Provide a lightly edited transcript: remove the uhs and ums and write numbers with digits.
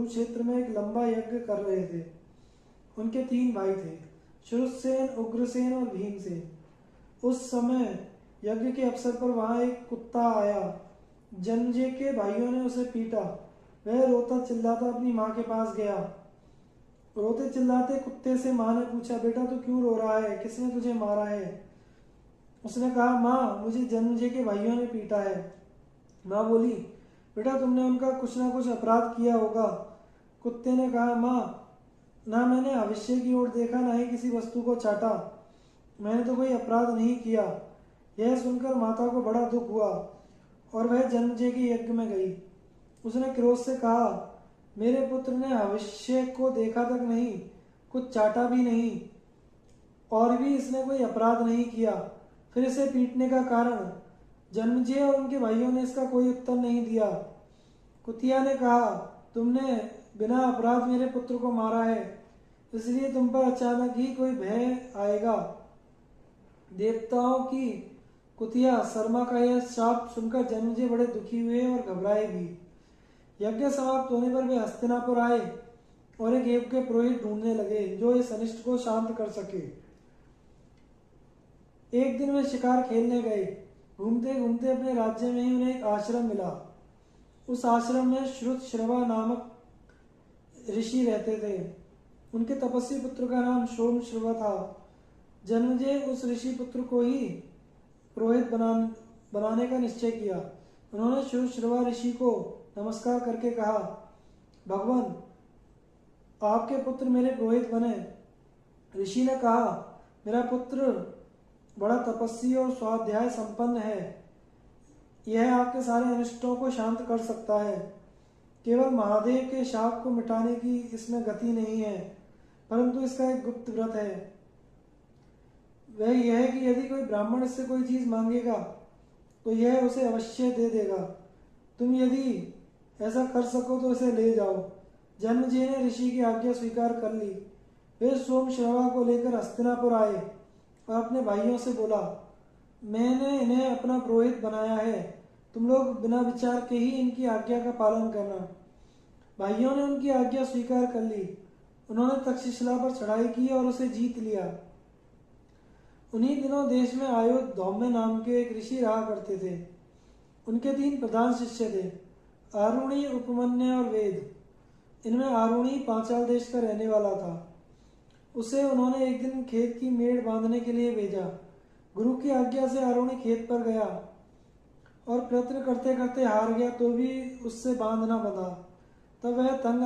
क्षेत्र में एक लंबा यज्ञ कर रहे थे। उनके 3 भाई थे, श्रुतसेन, उग्रसेन और भीमसेन। उस समय यज्ञ के अवसर पर वहां एक कुत्ता आया। जन्मेजय के भाइयों ने उसे पीटा। वह रोता चिल्लाता अपनी माँ के पास गया। रोते चिल्लाते कुत्ते से माँ ने पूछा, बेटा तू क्यों रो रहा है, किसने तुझे मारा है? उसने कहा, माँ मुझे जन्मेजय के भाइयों ने पीटा है। माँ बोली, बेटा तुमने उनका कुछ ना कुछ अपराध किया होगा। कुत्ते ने कहा, माँ ना मैंने भविष्य की ओर देखा, ना ही किसी वस्तु को चाटा। मैंने तो कोई अपराध नहीं किया। यह सुनकर माता को बड़ा दुख हुआ और वह जन्मेजय के यज्ञ में गई। उसने क्रोध से कहा, मेरे पुत्र ने भविष्य को देखा तक नहीं, कुछ चाटा भी नहीं, और भी इसने कोई अपराध नहीं किया, फिर इसे पीटने का कारण? जन्मेजय और उनके भाइयों ने इसका कोई उत्तर नहीं दिया। कुतिया ने कहा, तुमने बिना अपराध मेरे पुत्र को मारा है, इसलिए तुम पर अचानक ही कोई भय आएगा। देवताओं की कुतिया शर्मा का यह शाप सुनकर जन्मेजय बड़े दुखी हुए और घबराए भी। यज्ञ समाप्त होने पर वे हस्तिनापुर आए और एक योग्य पुरोहित ढूंढने लगे जो इस अनिष्ट को शांत कर सके। एक दिन वे शिकार खेलने गए। घूमते घूमते अपने राज्य में ही उन्हें एक आश्रम मिला। उस आश्रम में श्रुतश्रवा नामक ऋषि रहते थे। उनके तपस्वी पुत्र का नाम सोमश्रवा था। जन्मेजय उस ऋषि पुत्र को ही पुरोहित बनाने का निश्चय किया। उन्होंने सोमश्रवा ऋषि को नमस्कार करके कहा, भगवान आपके पुत्र मेरे पुरोहित बने। ऋषि ने कहा, मेरा पुत्र बड़ा तपस्वी और स्वाध्याय संपन्न है। यह आपके सारे अनिष्टों को शांत कर सकता है। केवल महादेव के शाप को मिटाने की इसमें गति नहीं है, परंतु इसका एक गुप्त व्रत है। वह यह है कि यदि कोई ब्राह्मण इससे कोई चीज मांगेगा तो यह उसे अवश्य दे देगा। तुम यदि ऐसा कर सको तो इसे ले जाओ। जन्मेजय ने ऋषि की आज्ञा स्वीकार कर ली। वे सोमश्रवा को लेकर हस्तिनापुर आए और अपने भाइयों से बोला, मैंने इन्हें अपना पुरोहित बनाया है, तुम लोग बिना विचार के ही इनकी आज्ञा का पालन करना। भाइयों ने उनकी आज्ञा स्वीकार कर ली। उन्होंने तक्षशिला पर चढ़ाई की और उसे जीत लिया। उन्हीं दिनों देश में आयुध धौम्य नाम के एक ऋषि रहा करते थे। उनके 3 प्रधान शिष्य थे, आरुणि, उपमन्य और वेद। इनमें आरुणि पांचाल देश का रहने वाला था। उसे उन्होंने एक दिन खेत की मेड़ बांधने के लिए भेजा। गुरु की आज्ञा से आरुणि खेत पर गया और प्रयत्न करते करते हार गया, तो भी उससे बांध ना बंधा। तब वह तंग